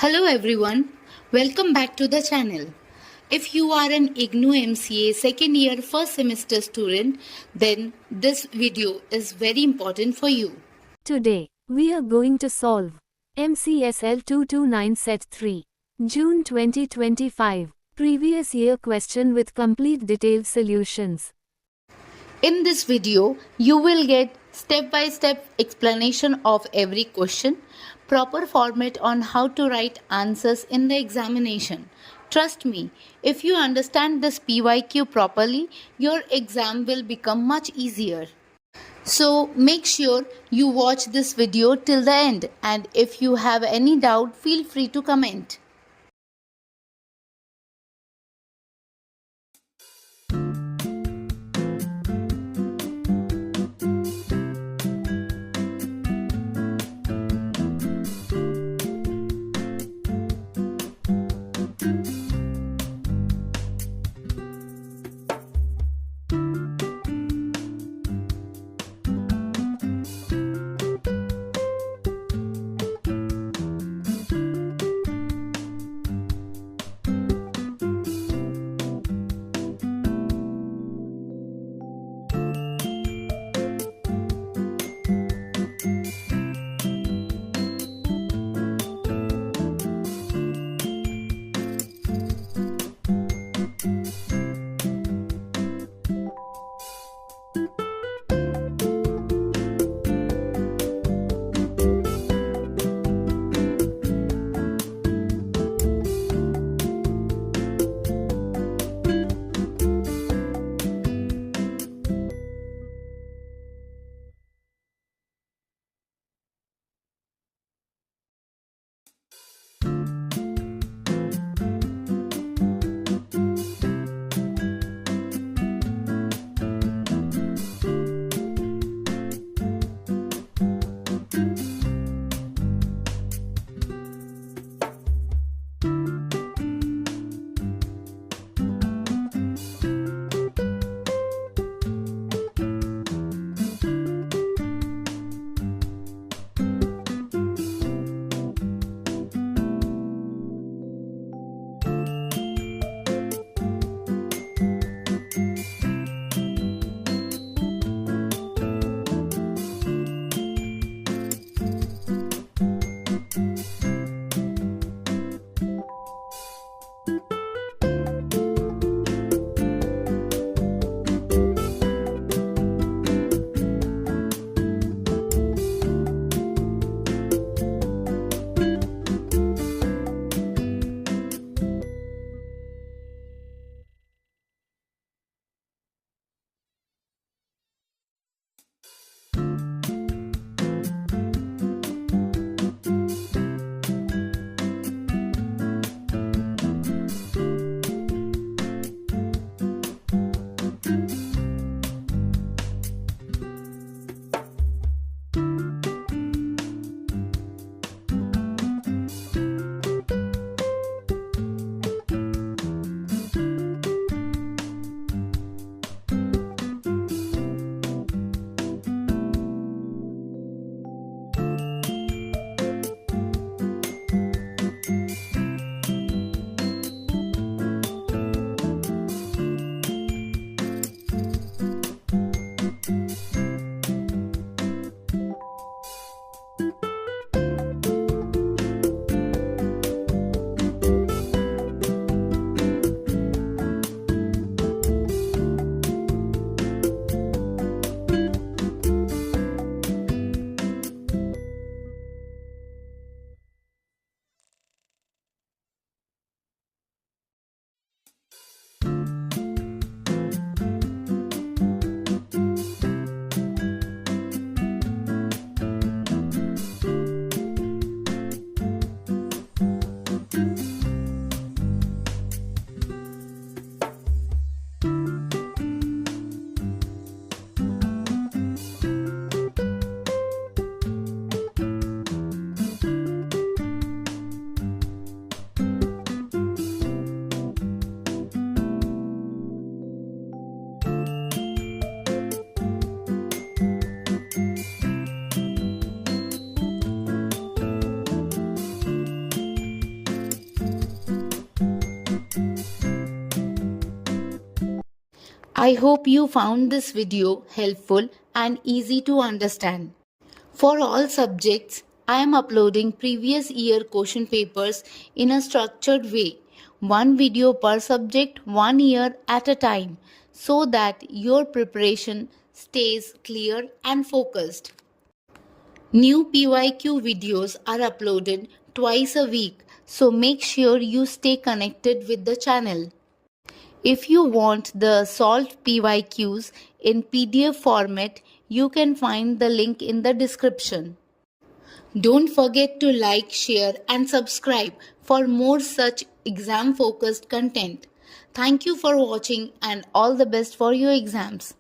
Hello everyone, welcome back to the channel. If you are an IGNOU MCA second year first semester student, then this video is very important for you. Today, we are going to solve MCSL-229 Set 3, June 2025, previous year question with complete detailed solutions. In this video, you will get step-by-step explanation of every question, proper format on how to write answers in the examination. Trust me, if you understand this PYQ properly, your exam will become much easier. So make sure you watch this video till the end, and if you have any doubt, feel free to comment. I hope you found this video helpful and easy to understand. For all subjects, I am uploading previous year question papers in a structured way, one video per subject, 1 year at a time, so that your preparation stays clear and focused. New PYQ videos are uploaded twice a week, so make sure you stay connected with the channel. If you want the solved PYQs in PDF format, you can find the link in the description. Don't forget to like, share and subscribe for more such exam focused content. Thank you for watching and all the best for your exams.